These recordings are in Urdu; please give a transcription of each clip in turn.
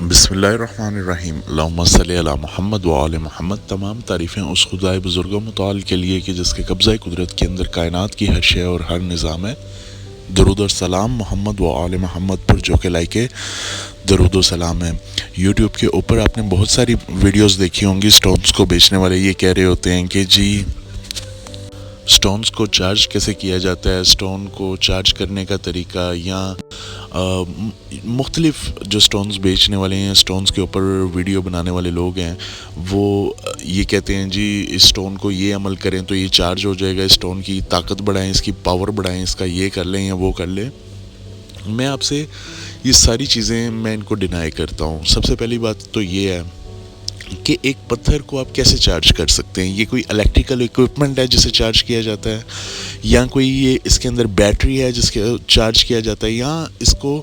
بسم اللہ الرحمن الرحیم، اللہم صلی علی محمد و آل محمد۔ تمام تعریفیں اس خدائے بزرگ و متعال کے لیے کہ جس کے قبضہ قدرت کے اندر کائنات کی ہر شے اور ہر نظام ہے۔ درود و سلام محمد و آل محمد پر جو کہ لائق درود و سلام ہے۔ یوٹیوب کے اوپر آپ نے بہت ساری ویڈیوز دیکھی ہوں گی، سٹونز کو بیچنے والے یہ کہہ رہے ہوتے ہیں کہ جی سٹونز کو چارج کیسے کیا جاتا ہے، سٹون کو چارج کرنے کا طریقہ، یا مختلف جو سٹونز بیچنے والے ہیں، سٹونز کے اوپر ویڈیو بنانے والے لوگ ہیں، وہ یہ کہتے ہیں جی اس سٹون کو یہ عمل کریں تو یہ چارج ہو جائے گا، اس سٹون کی طاقت بڑھائیں، اس کی پاور بڑھائیں، اس کا یہ کر لیں یا وہ کر لیں۔ میں آپ سے یہ ساری چیزیں میں ان کو ڈینائی کرتا ہوں۔ سب سے پہلی بات تو یہ ہے کہ ایک پتھر کو آپ کیسے چارج کر سکتے ہیں؟ یہ کوئی الیکٹریکل اکوپمنٹ ہے جسے چارج کیا جاتا ہے، یا کوئی یہ اس کے اندر بیٹری ہے جس کے چارج کیا جاتا ہے، یا اس کو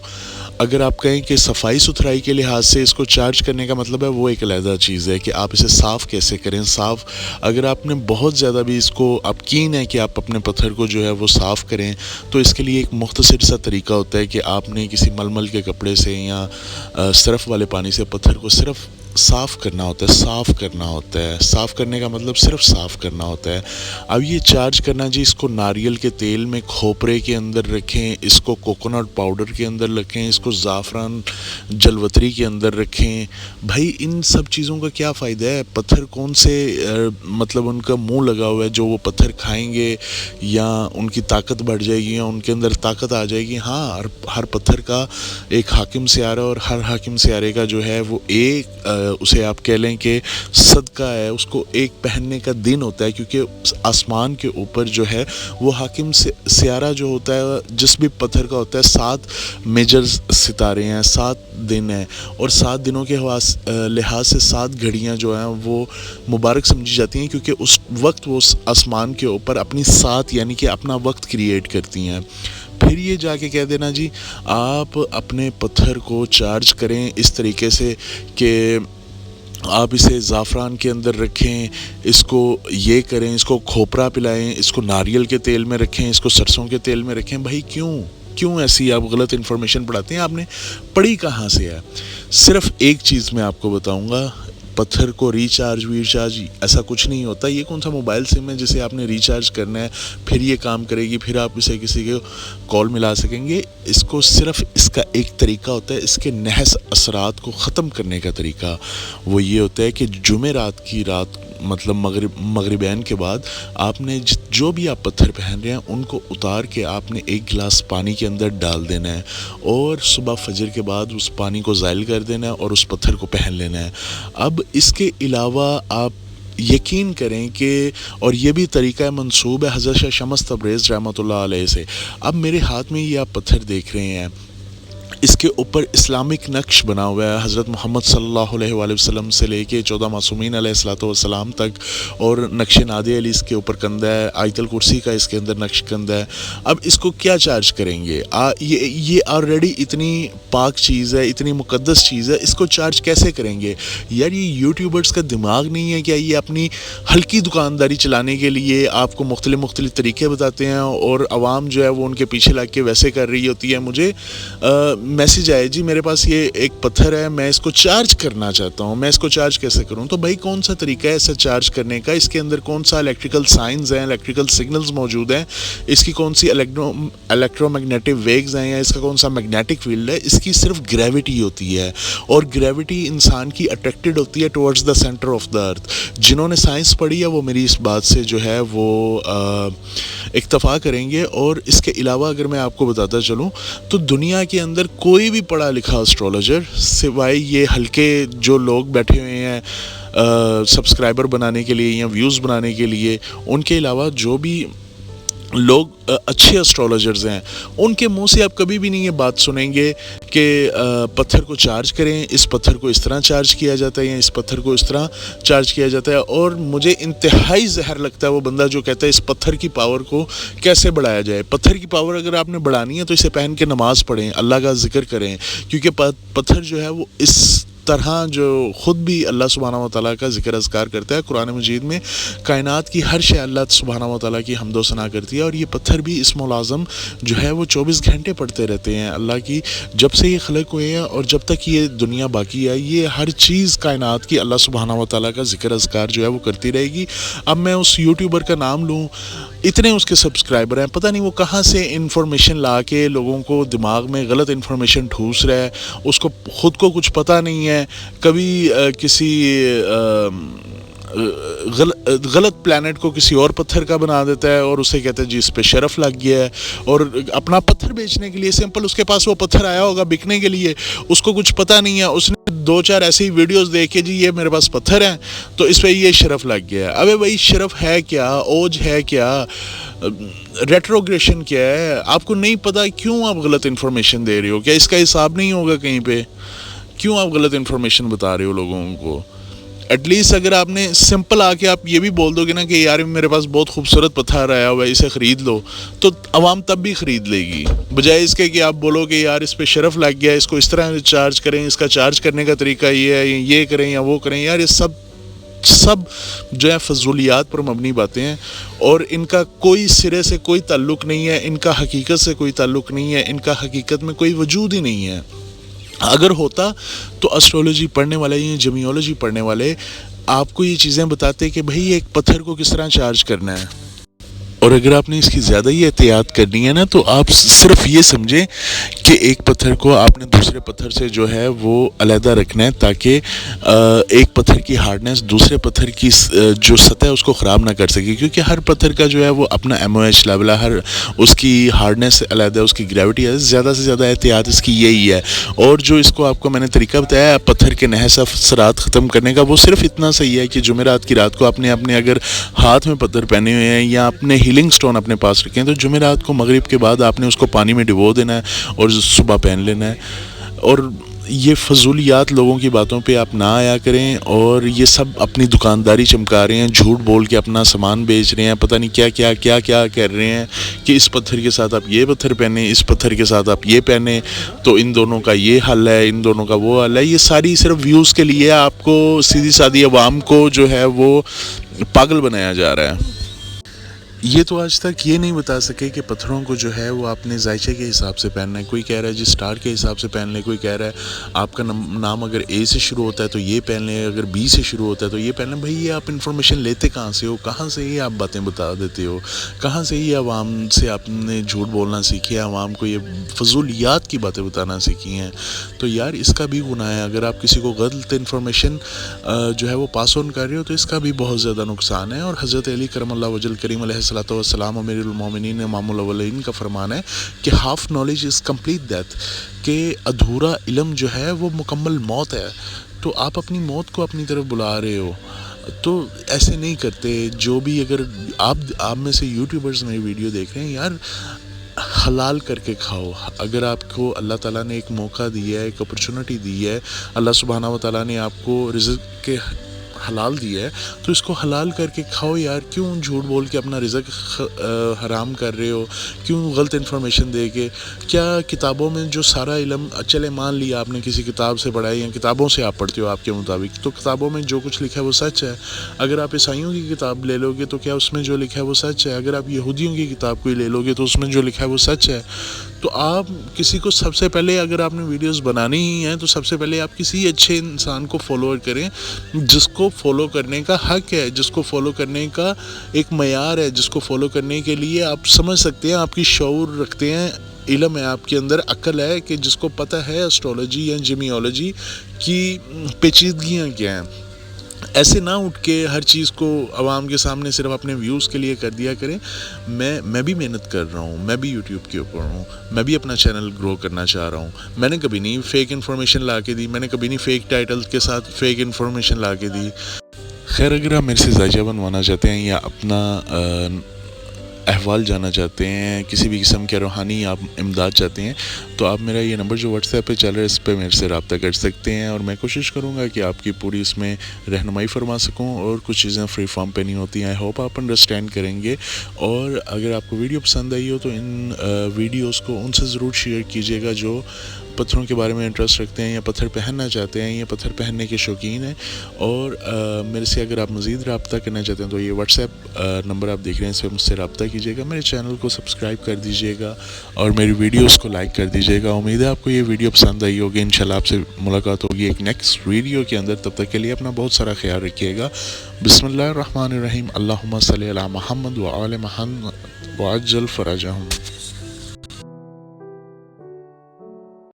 اگر آپ کہیں کہ صفائی ستھرائی کے لحاظ سے اس کو چارج کرنے کا مطلب ہے وہ ایک علیحدہ چیز ہے کہ آپ اسے صاف کیسے کریں۔ صاف اگر آپ نے بہت زیادہ بھی اس کو آپ کین ہے کہ آپ اپنے پتھر کو جو ہے وہ صاف کریں، تو اس کے لیے ایک مختصر سا طریقہ ہوتا ہے کہ آپ نے کسی ململ کے کپڑے سے یا صرف والے پانی سے پتھر کو صرف صاف کرنا ہوتا ہے۔ صاف کرنا ہوتا ہے، صاف کرنے کا مطلب صرف صاف کرنا ہوتا ہے۔ اب یہ چارج کرنا جی، اس کو ناریل کے تیل میں کھوپرے کے اندر رکھیں، اس کو کوکونٹ پاؤڈر کے اندر رکھیں، اس کو زعفران جلوتری کے اندر رکھیں۔ بھائی ان سب چیزوں کا کیا فائدہ ہے؟ پتھر کون سے مطلب ان کا منہ لگا ہوا ہے جو وہ پتھر کھائیں گے یا ان کی طاقت بڑھ جائے گی یا ان کے اندر طاقت آ جائے گی؟ ہاں، ہر پتھر کا ایک حاکم سیارہ، اور ہر حاکم سیارے کا جو ہے وہ ایک اسے آپ کہہ لیں کہ صدقہ ہے، اس کو ایک پہننے کا دن ہوتا ہے، کیونکہ آسمان کے اوپر جو ہے وہ حاکم سیارہ جو ہوتا ہے جس بھی پتھر کا ہوتا ہے 7 میجر ستارے ہیں، 7 دن ہیں، اور 7 دنوں کے لحاظ سے 7 گھڑیاں جو ہیں وہ مبارک سمجھی جاتی ہیں، کیونکہ اس وقت وہ آسمان کے اوپر اپنی 7 یعنی کہ اپنا وقت کریٹ کرتی ہیں۔ پھر یہ جا کے کہہ دینا جی آپ اپنے پتھر کو چارج کریں اس طریقے سے کہ آپ اسے زعفران کے اندر رکھیں، اس کو یہ کریں، اس کو کھوپرا پلائیں، اس کو ناریل کے تیل میں رکھیں، اس کو سرسوں کے تیل میں رکھیں۔ بھائی کیوں ایسی آپ غلط انفارمیشن پڑھاتے ہیں؟ آپ نے پڑھی کہاں سے ہے؟ صرف ایک چیز میں آپ کو بتاؤں گا، پتھر کو ریچارج ایسا کچھ نہیں ہوتا۔ یہ کون سا موبائل سم ہے جسے آپ نے ریچارج کرنا ہے پھر یہ کام کرے گی، پھر آپ اسے کسی کے کال ملا سکیں گے؟ اس کو صرف اس کا ایک طریقہ ہوتا ہے، اس کے نحس اثرات کو ختم کرنے کا طریقہ وہ یہ ہوتا ہے کہ جمعرات کی رات مطلب مغربین کے بعد آپ نے جو بھی آپ پتھر پہن رہے ہیں ان کو اتار کے آپ نے ایک گلاس پانی کے اندر ڈال دینا ہے، اور صبح فجر کے بعد اس پانی کو زائل کر دینا ہے اور اس پتھر کو پہن لینا ہے۔ اب اس کے علاوہ آپ یقین کریں کہ، اور یہ بھی طریقہ منسوب ہے حضرت شاہ شمس تبریز رحمۃ اللہ علیہ سے۔ اب میرے ہاتھ میں یہ آپ پتھر دیکھ رہے ہیں، اس کے اوپر اسلامک نقش بنا ہوا ہے حضرت محمد صلی اللہ علیہ وآلہ وسلم سے لے کے 14 معصومین علیہ الصلوۃ والسلام تک، اور نقش نادی علی اس کے اوپر کندہ ہے، آیت الکرسی کا اس کے اندر نقش کندہ ہے۔ اب اس کو کیا چارج کریں گے؟ یہ آلریڈی اتنی پاک چیز ہے، اتنی مقدس چیز ہے، اس کو چارج کیسے کریں گے؟ یار یہ یوٹیوبرز کا دماغ نہیں ہے کیا؟ یہ اپنی ہلکی دکانداری چلانے کے لیے آپ کو مختلف طریقے بتاتے ہیں، اور عوام جو ہے وہ ان کے پیچھے لگ کے ویسے کر رہی ہوتی ہے۔ مجھے میسیج آئے جی میرے پاس یہ ایک پتھر ہے، میں اس کو چارج کرنا چاہتا ہوں، میں اس کو چارج کیسے کروں؟ تو بھائی کون سا طریقہ ہے اسے چارج کرنے کا؟ اس کے اندر کون سا الیکٹریکل سائنز ہیں، الیکٹریکل سگنلز موجود ہیں، اس کی کون سی الیکٹرو میگنیٹک ویوز ہیں، یا اس کا کون سا میگنیٹک فیلڈ ہے؟ اس کی صرف گریوٹی ہوتی ہے، اور گریوٹی انسان کی اٹریکٹڈ ہوتی ہے towards the centre of the earth. جنہوں نے سائنس پڑھی ہے وہ میری اس بات سے جو ہے وہ اکتفا کریں گے۔ اور اس کے علاوہ اگر میں آپ کو بتاتا چلوں تو دنیا کے اندر کوئی بھی پڑھا لکھا اسٹرولوجر سوائے یہ ہلکے جو لوگ بیٹھے ہوئے ہیں سبسکرائبر بنانے کے لیے یا ویوز بنانے کے لیے، ان کے علاوہ جو بھی لوگ اچھے اسٹرولوجرز ہیں ان کے منہ سے آپ کبھی بھی نہیں یہ بات سنیں گے کہ پتھر کو چارج کریں، اس پتھر کو اس طرح چارج کیا جاتا ہے یا اس پتھر کو اس طرح چارج کیا جاتا ہے۔ اور مجھے انتہائی زہر لگتا ہے وہ بندہ جو کہتا ہے اس پتھر کی پاور کو کیسے بڑھایا جائے۔ پتھر کی پاور اگر آپ نے بڑھانی ہے تو اسے پہن کے نماز پڑھیں، اللہ کا ذکر کریں، کیونکہ پتھر جو ہے وہ اس طرح جو خود بھی اللہ سبحانہ و تعالیٰ کا ذکر اذکار کرتا ہے. قرآن مجید میں کائنات کی ہر شے اللہ سبحانہ و تعالیٰ کی حمد و ثنا کرتی ہے, اور یہ پتھر بھی اسم العظم جو ہے وہ 24 گھنٹے پڑھتے رہتے ہیں اللہ کی. جب سے یہ خلق ہوئے ہیں اور جب تک یہ دنیا باقی ہے, یہ ہر چیز کائنات کی اللہ سبحانہ و تعالیٰ کا ذکر اذکار جو ہے وہ کرتی رہے گی. اب میں اس یوٹیوبر کا نام لوں, اتنے اس کے سبسکرائبر ہیں, پتہ نہیں وہ کہاں سے انفارمیشن لا کے لوگوں کو دماغ میں غلط انفارمیشن ٹھوس رہا ہے. اس کو خود کو کچھ پتہ نہیں ہے, کبھی کسی غلط پلانٹ کو کسی اور پتھر کا بنا دیتا ہے اور اسے کہتے ہیں جی اس پہ شرف لگ گیا ہے, اور اپنا پتھر بیچنے کے لیے, سمپل اس کے پاس وہ پتھر آیا ہوگا بکنے کے لیے, اس کو کچھ پتہ نہیں ہے, اس نے 2-4 ایسی ویڈیوز دیکھے جی یہ میرے پاس پتھر ہیں تو اس پہ یہ شرف لگ گیا ہے. ابے بھائی شرف ہے کیا, اوج ہے کیا, ریٹروگریشن کیا ہے, آپ کو نہیں پتہ, کیوں آپ غلط انفارمیشن دے رہے ہو؟ کیا اس کا حساب نہیں ہوگا کہیں پہ؟ کیوں آپ غلط انفارمیشن بتا رہے ہو لوگوں کو؟ ایٹ لیسٹ اگر آپ نے سمپل آ کے آپ یہ بھی بول دو گے نا کہ یار میرے پاس بہت خوبصورت پتھر آیا ہوا ہے اسے خرید لو, تو عوام تب بھی خرید لے گی, بجائے اس کے کہ آپ بولو کہ یار اس پہ شرف لگ گیا, اس کو اس طرح چارج کریں, اس کا چارج کرنے کا طریقہ یہ ہے, یہ کریں یا وہ کریں. یار یہ سب جو ہے فضولیات پر مبنی باتیں ہیں, اور ان کا کوئی سرے سے کوئی تعلق نہیں ہے, ان کا حقیقت سے کوئی تعلق نہیں ہے, ان کا حقیقت میں کوئی وجود ہی نہیں ہے. اگر ہوتا تو اسٹرولوجی پڑھنے والے یا جیمیولوجی پڑھنے والے آپ کو یہ چیزیں بتاتے کہ بھئی ایک پتھر کو کس طرح چارج کرنا ہے. اور اگر آپ نے اس کی زیادہ ہی احتیاط کرنی ہے نا, تو آپ صرف یہ سمجھیں کہ ایک پتھر کو آپ نے دوسرے پتھر سے جو ہے وہ علیحدہ رکھنا ہے, تاکہ ایک پتھر کی ہارڈنس دوسرے پتھر کی جو سطح ہے اس کو خراب نہ کر سکے, کیونکہ ہر پتھر کا جو ہے وہ اپنا MOH لیول ہے, ہر اس کی ہارڈنس علیحدہ, اس کی گریوٹی ہے. زیادہ سے زیادہ احتیاط اس کی یہی ہے. اور جو اس کو آپ کو میں نے طریقہ بتایا پتھر کے نحس اثرات ختم کرنے کا, وہ صرف اتنا صحیح ہے کہ جمعرات کی رات کو آپ نے اپنے اگر ہاتھ میں پتھر پہنے ہوئے ہیں یا اپنے ہیلنگ سٹون اپنے پاس رکھیں, تو جمعرات کو مغرب کے بعد آپ نے اس کو پانی میں ڈبو دینا ہے اور صبح پہن لینا ہے. اور یہ فضولیات لوگوں کی باتوں پہ آپ نہ آیا کریں, اور یہ سب اپنی دکانداری چمکا رہے ہیں, جھوٹ بول کے اپنا سامان بیچ رہے ہیں, پتہ نہیں کیا کیا کر رہے ہیں کہ اس پتھر کے ساتھ آپ یہ پتھر پہنیں, اس پتھر کے ساتھ آپ یہ پہنیں, تو ان دونوں کا یہ حل ہے, ان دونوں کا وہ حل ہے. یہ ساری صرف ویوز کے لیے آپ کو سیدھی سادھی عوام کو جو ہے وہ پاگل بنایا جا رہا ہے. یہ تو آج تک یہ نہیں بتا سکے کہ پتھروں کو جو ہے وہ آپ نے ذائچے کے حساب سے پہننا ہے. کوئی کہہ رہا ہے جی سٹار کے حساب سے پہن لیں, کوئی کہہ رہا ہے آپ کا نام اگر A سے شروع ہوتا ہے تو یہ پہن لیں, اگر B سے شروع ہوتا ہے تو یہ پہن لیں. بھائی یہ آپ انفارمیشن لیتے کہاں سے ہو, کہاں سے یہ آپ باتیں بتا دیتے ہو, کہاں سے یہ عوام سے آپ نے جھوٹ بولنا سیکھی ہے, عوام کو یہ فضولیات کی باتیں بتانا سیکھی ہیں. تو یار اس کا بھی گناہ ہے. اگر آپ کسی کو غلط انفارمیشن جو ہے وہ پاس آن کر رہے ہو تو اس کا بھی بہت زیادہ نقصان ہے. اور حضرت علی کرم اللہ وجل کریم علیہ والسلام امیر المومنین امام الاولین کا فرمان ہے کہ half knowledge is complete death, کہ ادھورا علم جو ہے وہ مکمل موت ہے. تو آپ اپنی موت کو اپنی طرف بلا رہے ہو, تو ایسے نہیں کرتے. جو بھی اگر آپ میں سے یوٹیوبرز میں ویڈیو دیکھ رہے ہیں, یار حلال کر کے کھاؤ. اگر آپ کو اللہ تعالیٰ نے ایک موقع دیا ہے, ایک اپرچونٹی دی ہے, اللہ سبحانہ و تعالیٰ نے آپ کو رزق کے حلال دیا ہے, تو اس کو حلال کر کے کھاؤ یار. کیوں جھوٹ بول کے اپنا رزق حرام کر رہے ہو؟ کیوں غلط انفارمیشن دے کے؟ کیا کتابوں میں جو سارا علم, چلے مان لیا آپ نے کسی کتاب سے پڑھا ہے یا کتابوں سے آپ پڑھتے ہو آپ کے مطابق, تو کتابوں میں جو کچھ لکھا ہے وہ سچ ہے. اگر آپ عیسائیوں کی کتاب لے لو گے تو کیا اس میں جو لکھا ہے وہ سچ ہے؟ اگر آپ یہودیوں کی کتاب کو لے لو گے تو اس میں جو لکھا ہے وہ سچ ہے. تو آپ کسی کو سب سے پہلے, اگر آپ نے ویڈیوز بنانی ہی ہیں تو سب سے پہلے آپ کسی اچھے انسان کو فالو کریں, جس کو فالو کرنے کا حق ہے, جس کو فالو کرنے کا ایک معیار ہے, جس کو فالو کرنے کے لیے آپ سمجھ سکتے ہیں, آپ کی شعور رکھتے ہیں, علم ہے آپ کے اندر, عقل ہے, کہ جس کو پتہ ہے اسٹرولوجی یا جیمیولوجی کی پیچیدگیاں کیا ہیں. ایسے نہ اٹھ کے ہر چیز کو عوام کے سامنے صرف اپنے ویوز کے لیے کر دیا کریں. میں بھی محنت کر رہا ہوں, میں بھی یوٹیوب کے اوپر ہوں, میں بھی اپنا چینل گرو کرنا چاہ رہا ہوں. میں نے کبھی نہیں فیک انفارمیشن لا کے دی, میں نے کبھی نہیں فیک ٹائٹل کے ساتھ فیک انفارمیشن لا کے دی. خیر, اگر آپ میرے سے ذائچہ بنوانا چاہتے ہیں یا اپنا احوال جاننا چاہتے ہیں, کسی بھی قسم کے روحانی آپ امداد چاہتے ہیں, تو آپ میرا یہ نمبر جو واٹس ایپ پہ چل رہا ہے اس پہ میرے سے رابطہ کر سکتے ہیں. اور میں کوشش کروں گا کہ آپ کی پوری اس میں رہنمائی فرما سکوں, اور کچھ چیزیں فری فارم پہ نہیں ہوتی ہیں. آئی ہوپ آپ انڈرسٹینڈ کریں گے. اور اگر آپ کو ویڈیو پسند آئی ہو تو ان ویڈیوز کو ان سے ضرور شیئر کیجیے گا جو پتھروں کے بارے میں انٹرسٹ رکھتے ہیں یا پتھر پہننا چاہتے ہیں یا پتھر پہننے کے شوقین ہیں، اور میرے سے اگر آپ مزید رابطہ کرنا چاہتے ہیں تو یہ واٹس ایپ نمبر آپ دیکھ رہے ہیں، اس پہ مجھ سے رابطہ کیجیے گا، میرے چینل کو سبسکرائب کر دیجیے گا اور میری ویڈیوز کو لائک کر دیجیے گا۔ امید ہے آپ کو یہ ویڈیو پسند آئی ہوگی، انشاءاللہ آپ سے ملاقات ہوگی ایک نیکسٹ ویڈیو کے اندر، تب تک کے لیے اپنا بہت سارا خیال رکھیے گا۔ بسم اللہ الرحمن الرحیم، اللہم صلی علی محمد وآل محمد وعجل فرجہم۔